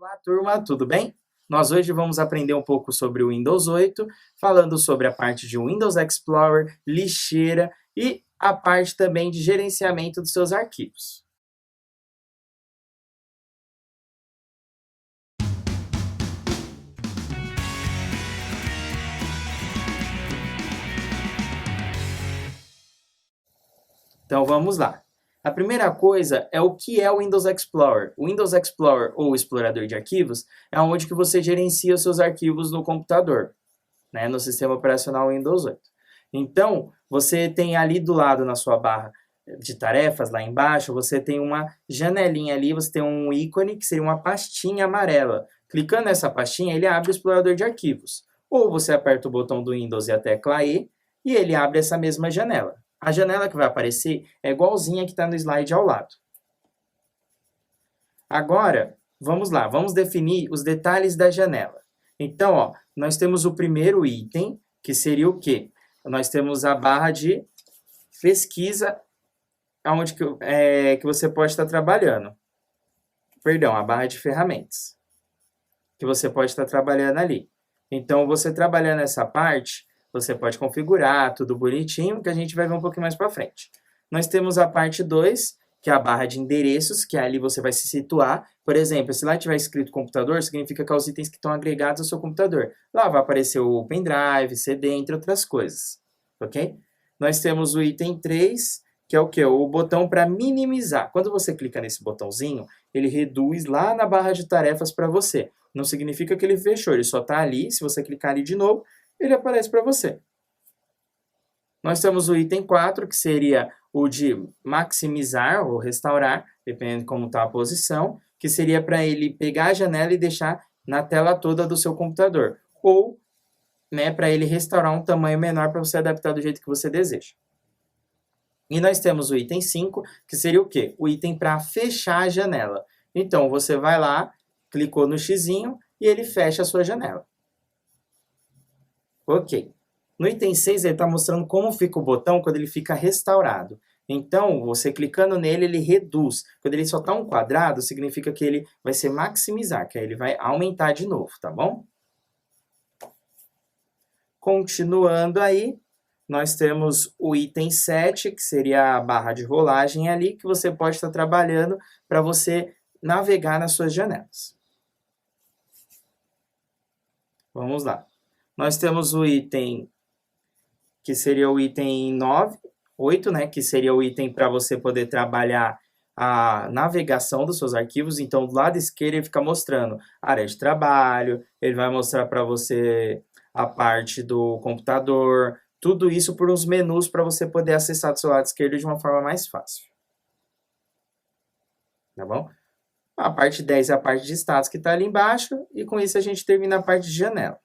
Olá, turma, tudo bem? Nós hoje vamos aprender um pouco sobre o Windows 8, falando sobre a parte de Windows Explorer, lixeira e a parte também de gerenciamento dos seus arquivos. Então vamos lá. A primeira coisa é o que é o Windows Explorer. O Windows Explorer, ou explorador de arquivos, é onde que você gerencia os seus arquivos no computador, né, no sistema operacional Windows 8. Então, você tem ali do lado na sua barra de tarefas, lá embaixo, você tem uma janelinha ali, você tem um ícone que seria uma pastinha amarela. Clicando nessa pastinha, ele abre o explorador de arquivos. Ou você aperta o botão do Windows e a tecla E, e ele abre essa mesma janela. A janela que vai aparecer é igualzinha que está no slide ao lado. Agora, vamos lá, vamos definir os detalhes da janela. Então, ó, nós temos o primeiro item, que seria o quê? Nós temos a barra de pesquisa, onde que você pode estar trabalhando. Perdão, a barra de ferramentas, que você pode estar trabalhando ali. Então, você trabalhando essa parte, você pode configurar tudo bonitinho, que a gente vai ver um pouquinho mais para frente. Nós temos a parte 2, que é a barra de endereços, que ali você vai se situar. Por exemplo, se lá tiver escrito computador, significa que é os itens que estão agregados ao seu computador. Lá vai aparecer o pendrive, CD, entre outras coisas. Ok? Nós temos o item 3, que é o quê? O botão para minimizar. Quando você clica nesse botãozinho, ele reduz lá na barra de tarefas para você. Não significa que ele fechou, ele só está ali. Se você clicar ali de novo, ele aparece para você. Nós temos o item 4, que seria o de maximizar ou restaurar, dependendo de como está a posição, que seria para ele pegar a janela e deixar na tela toda do seu computador. Ou, né, para ele restaurar um tamanho menor para você adaptar do jeito que você deseja. E nós temos o item 5, que seria o quê? O item para fechar a janela. Então, você vai lá, clicou no xizinho e ele fecha a sua janela. Ok. No item 6, ele está mostrando como fica o botão quando ele fica restaurado. Então, você clicando nele, ele reduz. Quando ele só está um quadrado, significa que ele vai ser maximizar, que aí ele vai aumentar de novo, tá bom? Continuando aí, nós temos o item 7, que seria a barra de rolagem ali, que você pode estar trabalhando para você navegar nas suas janelas. Vamos lá. Nós temos o item, que seria o item 8, né, que seria o item para você poder trabalhar a navegação dos seus arquivos. Então, do lado esquerdo ele fica mostrando a área de trabalho, ele vai mostrar para você a parte do computador, tudo isso por uns menus para você poder acessar do seu lado esquerdo de uma forma mais fácil. Tá bom? A parte 10 é a parte de status que está ali embaixo, e com isso a gente termina a parte de janela.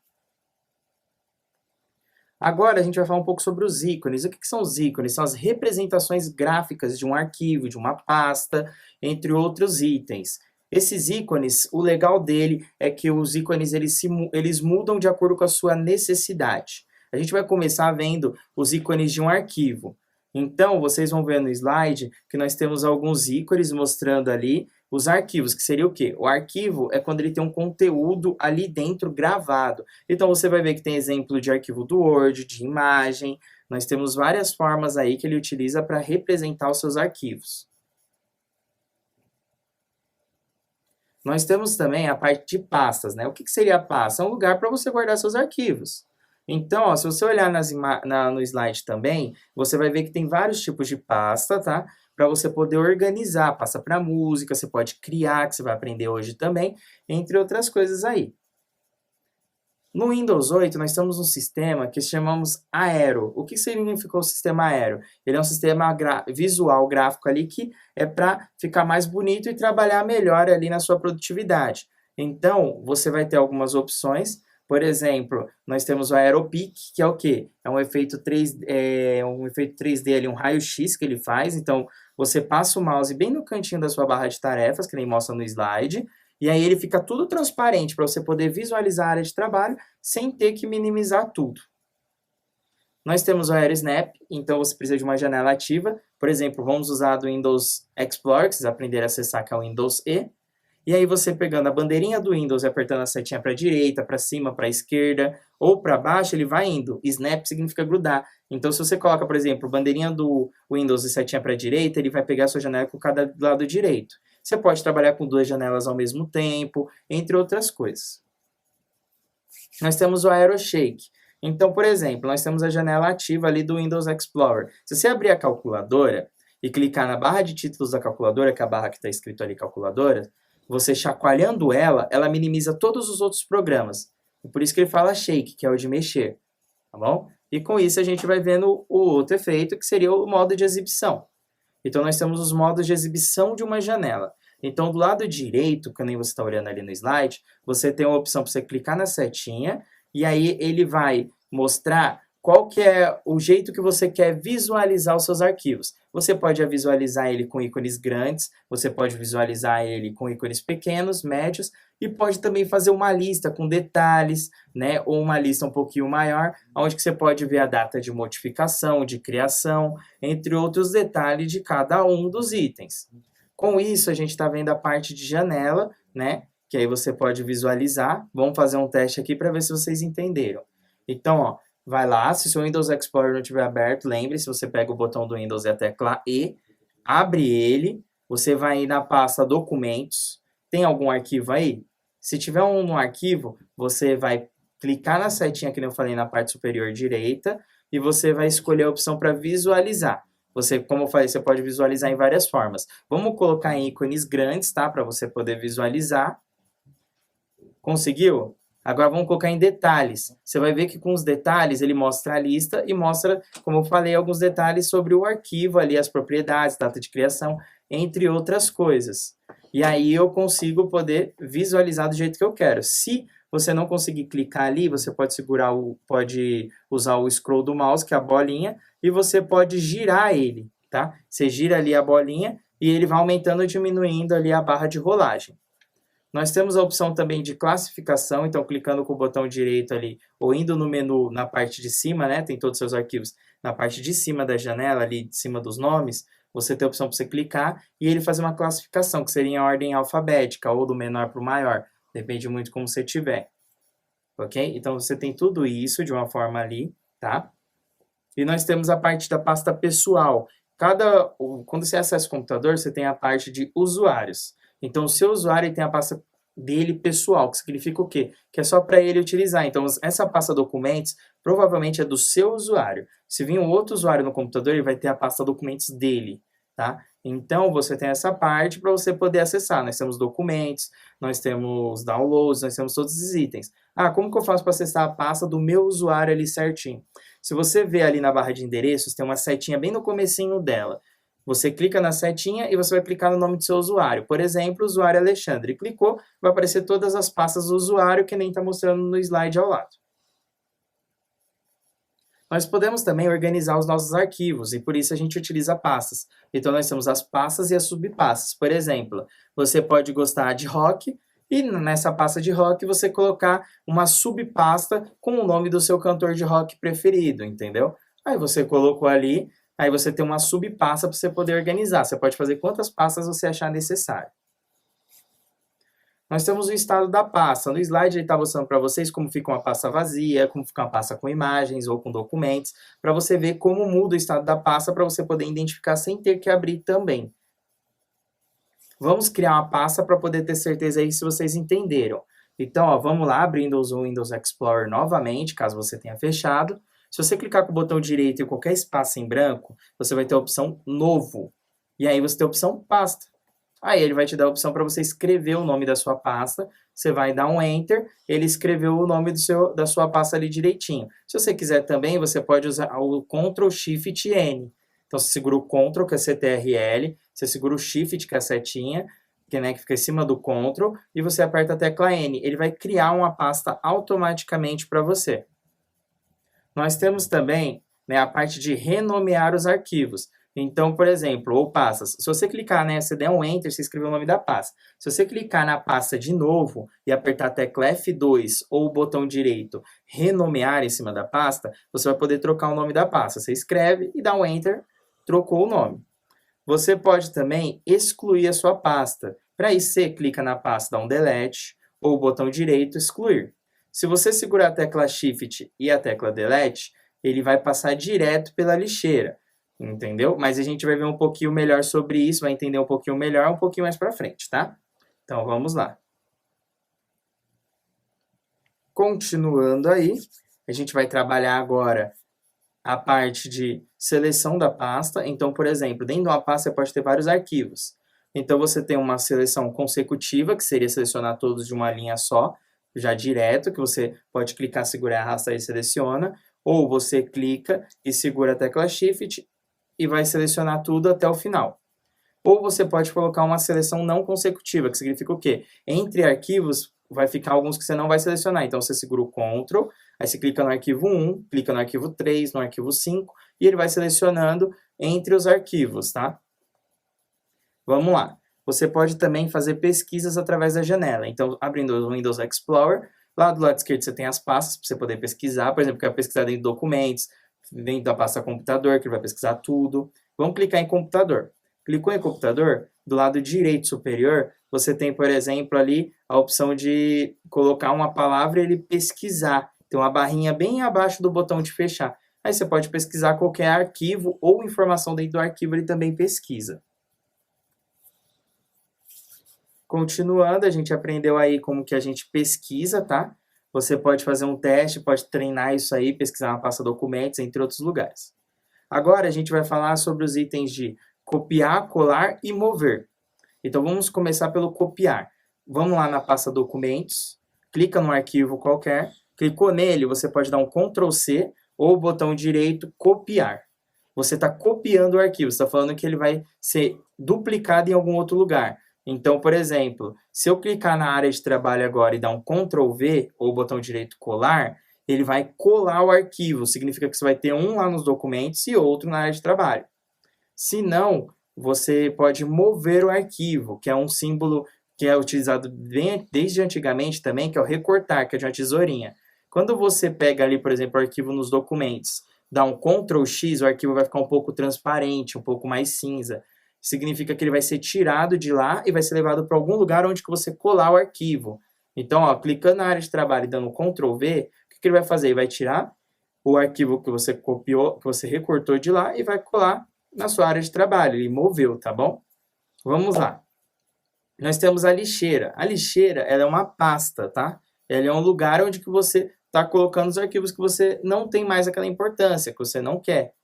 Agora a gente vai falar um pouco sobre os ícones. O que são os ícones? São as representações gráficas de um arquivo, de uma pasta, entre outros itens. Esses ícones, o legal dele é que os ícones eles mudam de acordo com a sua necessidade. A gente vai começar vendo os ícones de um arquivo. Então, vocês vão ver no slide que nós temos alguns ícones mostrando ali os arquivos, que seria o quê? O arquivo é quando ele tem um conteúdo ali dentro gravado. Então, você vai ver que tem exemplo de arquivo do Word, de imagem. Nós temos várias formas aí que ele utiliza para representar os seus arquivos. Nós temos também a parte de pastas, né? O que seria a pasta? É um lugar para você guardar seus arquivos. Então, ó, se você olhar no slide também, você vai ver que tem vários tipos de pasta, tá? Para você poder organizar, pasta para música, você pode criar, que você vai aprender hoje também, entre outras coisas aí. No Windows 8, nós temos um sistema que chamamos Aero. O que significa o sistema Aero? Ele é um sistema visual, gráfico ali, que é para ficar mais bonito e trabalhar melhor ali na sua produtividade. Então, você vai ter algumas opções. Por exemplo, nós temos o Aeropic, que é o quê? É um efeito 3D ali, um raio-x que ele faz. Então, você passa o mouse bem no cantinho da sua barra de tarefas, que nem mostra no slide, e aí ele fica tudo transparente para você poder visualizar a área de trabalho sem ter que minimizar tudo. Nós temos o AeroSnap, então você precisa de uma janela ativa. Por exemplo, vamos usar do Windows Explorer, que vocês aprenderam a acessar, que é o Windows E. E aí você pegando a bandeirinha do Windows e apertando a setinha para a direita, para cima, para a esquerda ou para baixo, ele vai indo. Snap significa grudar. Então, se você coloca, por exemplo, bandeirinha do Windows e setinha para a direita, ele vai pegar a sua janela com cada lado direito. Você pode trabalhar com 2 janelas ao mesmo tempo, entre outras coisas. Nós temos o AeroShake. Então, por exemplo, nós temos a janela ativa ali do Windows Explorer. Se você abrir a calculadora e clicar na barra de títulos da calculadora, que é a barra que está escrito ali calculadora, você chacoalhando ela, ela minimiza todos os outros programas. E por isso que ele fala shake, que é o de mexer. Tá bom? E com isso a gente vai vendo o outro efeito, que seria o modo de exibição. Então, nós temos os modos de exibição de uma janela. Então, do lado direito, que nem você está olhando ali no slide, você tem a opção para você clicar na setinha, e aí ele vai mostrar qual que é o jeito que você quer visualizar os seus arquivos. Você pode visualizar ele com ícones grandes, você pode visualizar ele com ícones pequenos, médios, e pode também fazer uma lista com detalhes, né, ou uma lista um pouquinho maior, onde que você pode ver a data de modificação, de criação, entre outros detalhes de cada um dos itens. Com isso, a gente está vendo a parte de janela, né, que aí você pode visualizar. Vamos fazer um teste aqui para ver se vocês entenderam. Então, ó, vai lá, se o seu Windows Explorer não estiver aberto, lembre-se, você pega o botão do Windows e a tecla E, abre ele, você vai ir na pasta Documentos, tem algum arquivo aí? Se tiver um arquivo, você vai clicar na setinha que eu falei na parte superior direita e você vai escolher a opção para visualizar. Você, como eu falei, você pode visualizar em várias formas. Vamos colocar em ícones grandes, tá? Para você poder visualizar. Conseguiu? Agora vamos colocar em detalhes. Você vai ver que com os detalhes ele mostra a lista e mostra, como eu falei, alguns detalhes sobre o arquivo ali, as propriedades, data de criação, entre outras coisas. E aí eu consigo poder visualizar do jeito que eu quero. Se você não conseguir clicar ali, você pode pode usar o scroll do mouse, que é a bolinha, e você pode girar ele, tá? Você gira ali a bolinha e ele vai aumentando e diminuindo ali a barra de rolagem. Nós temos a opção também de classificação, então clicando com o botão direito ali, ou indo no menu na parte de cima, né, tem todos os seus arquivos na parte de cima da janela, ali de cima dos nomes, você tem a opção para você clicar e ele fazer uma classificação, que seria em ordem alfabética, ou do menor para o maior, depende muito como você tiver. Ok? Então você tem tudo isso de uma forma ali, tá? E nós temos a parte da pasta pessoal. Quando você acessa o computador, você tem a parte de usuários. Então, o seu usuário tem a pasta dele pessoal, que significa o quê? Que é só para ele utilizar. Então, essa pasta documentos provavelmente é do seu usuário. Se vir um outro usuário no computador, ele vai ter a pasta documentos dele, tá? Então, você tem essa parte para você poder acessar. Nós temos documentos, nós temos downloads, nós temos todos os itens. Ah, como que eu faço para acessar a pasta do meu usuário ali certinho? Se você ver ali na barra de endereços, tem uma setinha bem no comecinho dela. Você clica na setinha e você vai clicar no nome do seu usuário. Por exemplo, usuário Alexandre. Clicou, vai aparecer todas as pastas do usuário que nem está mostrando no slide ao lado. Nós podemos também organizar os nossos arquivos e por isso a gente utiliza pastas. Então, nós temos as pastas e as subpastas. Por exemplo, você pode gostar de rock e nessa pasta de rock você colocar uma subpasta com o nome do seu cantor de rock preferido, entendeu? Aí você colocou ali, aí você tem uma subpasta para você poder organizar. Você pode fazer quantas pastas você achar necessário. Nós temos o estado da pasta. No slide ele está mostrando para vocês como fica uma pasta vazia, como fica uma pasta com imagens ou com documentos, para você ver como muda o estado da pasta para você poder identificar sem ter que abrir também. Vamos criar uma pasta para poder ter certeza aí se vocês entenderam. Então, ó, vamos lá, abrindo o Windows Explorer novamente, caso você tenha fechado. Se você clicar com o botão direito em qualquer espaço em branco, você vai ter a opção Novo. E aí você tem a opção Pasta. Aí ele vai te dar a opção para você escrever o nome da sua pasta. Você vai dar um Enter, ele escreveu o nome da sua pasta ali direitinho. Se você quiser também, você pode usar o Ctrl Shift N. Então você segura o Ctrl, que é CTRL, você segura o Shift, que é a setinha, que fica em cima do Ctrl, e você aperta a tecla N. Ele vai criar uma pasta automaticamente para você. Nós temos também a parte de renomear os arquivos. Então, por exemplo, ou pastas. Se você clicar, você der um Enter, você escreveu o nome da pasta. Se você clicar na pasta de novo e apertar a tecla F2 ou o botão direito renomear em cima da pasta, você vai poder trocar o nome da pasta. Você escreve e dá um Enter, trocou o nome. Você pode também excluir a sua pasta. Para isso, você clica na pasta, dá um delete, ou o botão direito, excluir. Se você segurar a tecla Shift e a tecla Delete, ele vai passar direto pela lixeira, entendeu? Mas a gente vai ver um pouquinho melhor sobre isso, vai entender um pouquinho melhor, um pouquinho mais para frente, tá? Então, vamos lá. Continuando aí, a gente vai trabalhar agora a parte de seleção da pasta. Então, por exemplo, dentro de uma pasta você pode ter vários arquivos. Então, você tem uma seleção consecutiva, que seria selecionar todos de uma linha só, já direto, que você pode clicar, segurar, arrastar e seleciona. Ou você clica e segura a tecla Shift e vai selecionar tudo até o final. Ou você pode colocar uma seleção não consecutiva, que significa o quê? Entre arquivos vai ficar alguns que você não vai selecionar. Então, você segura o Ctrl, aí você clica no arquivo 1, clica no arquivo 3, no arquivo 5, e ele vai selecionando entre os arquivos, tá? Vamos lá. Você pode também fazer pesquisas através da janela. Então, abrindo o Windows Explorer, lá do lado esquerdo você tem as pastas para você poder pesquisar. Por exemplo, quer pesquisar dentro de documentos, dentro da pasta computador, que ele vai pesquisar tudo. Vamos clicar em computador. Clicou em computador, do lado direito superior, você tem, por exemplo, ali a opção de colocar uma palavra e ele pesquisar. Tem uma barrinha bem abaixo do botão de fechar. Aí você pode pesquisar qualquer arquivo ou informação dentro do arquivo, ele também pesquisa. Continuando, a gente aprendeu aí como que a gente pesquisa, tá? Você pode fazer um teste, pode treinar isso aí, pesquisar uma pasta documentos, entre outros lugares. Agora a gente vai falar sobre os itens de copiar, colar e mover. Então vamos começar pelo copiar. Vamos lá na pasta documentos, clica no arquivo qualquer, clicou nele, você pode dar um Ctrl C ou o botão direito copiar. Você está copiando o arquivo, você está falando que ele vai ser duplicado em algum outro lugar. Então, por exemplo, se eu clicar na área de trabalho agora e dar um Ctrl V ou o botão direito colar, ele vai colar o arquivo. Significa que você vai ter um lá nos documentos e outro na área de trabalho. Se não, você pode mover o arquivo, que é um símbolo que é utilizado desde antigamente também, que é o recortar, que é de uma tesourinha. Quando você pega ali, por exemplo, o arquivo nos documentos, dá um Ctrl X, o arquivo vai ficar um pouco transparente, um pouco mais cinza. Significa que ele vai ser tirado de lá e vai ser levado para algum lugar onde que você colar o arquivo. Então, ó, clicando na área de trabalho e dando Ctrl V, o que ele vai fazer? Ele vai tirar o arquivo que você copiou, que você recortou de lá e vai colar na sua área de trabalho. Ele moveu, tá bom? Vamos lá. Nós temos a lixeira. A lixeira, ela é uma pasta, tá? Ela é um lugar onde que você está colocando os arquivos que você não tem mais aquela importância, que você não quer.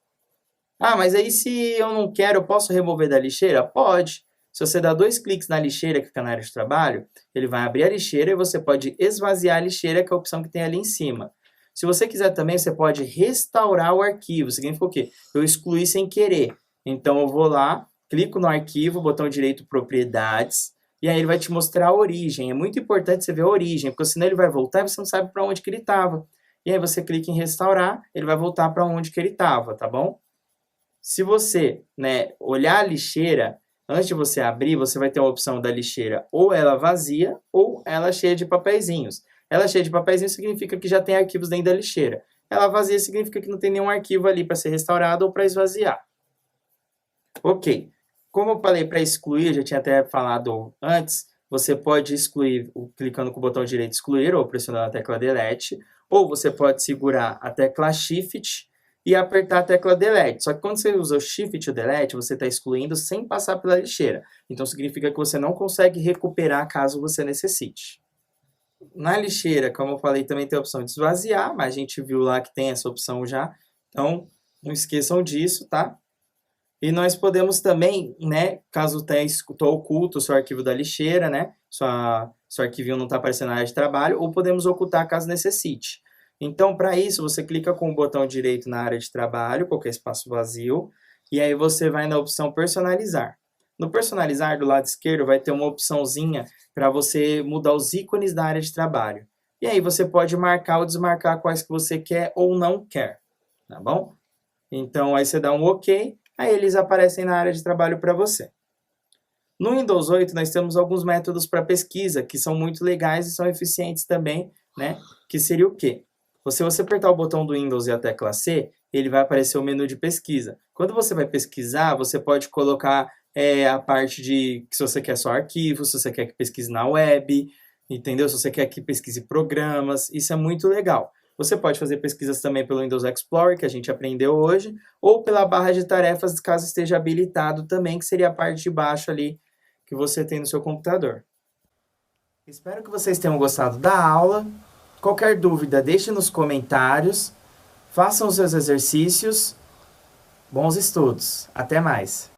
Ah, mas aí se eu não quero, eu posso remover da lixeira? Pode. Se você dá 2 cliques na lixeira, que fica na área de trabalho, ele vai abrir a lixeira e você pode esvaziar a lixeira, que é a opção que tem ali em cima. Se você quiser também, você pode restaurar o arquivo. Significa o quê? Eu excluí sem querer. Então, eu vou lá, clico no arquivo, botão direito propriedades, e aí ele vai te mostrar a origem. É muito importante você ver a origem, porque senão ele vai voltar e você não sabe para onde que ele estava. E aí você clica em restaurar, ele vai voltar para onde que ele estava, tá bom? Se você, olhar a lixeira, antes de você abrir, você vai ter a opção da lixeira ou ela vazia ou ela cheia de papeizinhos. Ela cheia de papeizinhos significa que já tem arquivos dentro da lixeira. Ela vazia significa que não tem nenhum arquivo ali para ser restaurado ou para esvaziar. Ok. Como eu falei para excluir, eu já tinha até falado antes, você pode excluir clicando com o botão direito excluir ou pressionando a tecla delete, ou você pode segurar a tecla shift e apertar a tecla delete. Só que quando você usa o shift e o delete, você está excluindo sem passar pela lixeira. Então significa que você não consegue recuperar caso você necessite. Na lixeira, como eu falei, também tem a opção de esvaziar, mas a gente viu lá que tem essa opção já. Então, não esqueçam disso, tá? E nós podemos também, caso tenha oculto o seu arquivo da lixeira, seu arquivinho não está aparecendo na área de trabalho, ou podemos ocultar caso necessite. Então, para isso, você clica com o botão direito na área de trabalho, qualquer espaço vazio, e aí você vai na opção personalizar. No personalizar, do lado esquerdo, vai ter uma opçãozinha para você mudar os ícones da área de trabalho. E aí você pode marcar ou desmarcar quais que você quer ou não quer, tá bom? Então, aí você dá um OK, aí eles aparecem na área de trabalho para você. No Windows 8, nós temos alguns métodos para pesquisa, que são muito legais e são eficientes também, que seria o quê? Se você apertar o botão do Windows e a tecla C, ele vai aparecer o menu de pesquisa. Quando você vai pesquisar, você pode colocar a parte de se você quer só arquivo, se você quer que pesquise na web, entendeu? Se você quer que pesquise programas, isso é muito legal. Você pode fazer pesquisas também pelo Windows Explorer, que a gente aprendeu hoje, ou pela barra de tarefas, caso esteja habilitado também, que seria a parte de baixo ali que você tem no seu computador. Espero que vocês tenham gostado da aula. Qualquer dúvida, deixe nos comentários. Façam os seus exercícios. Bons estudos. Até mais!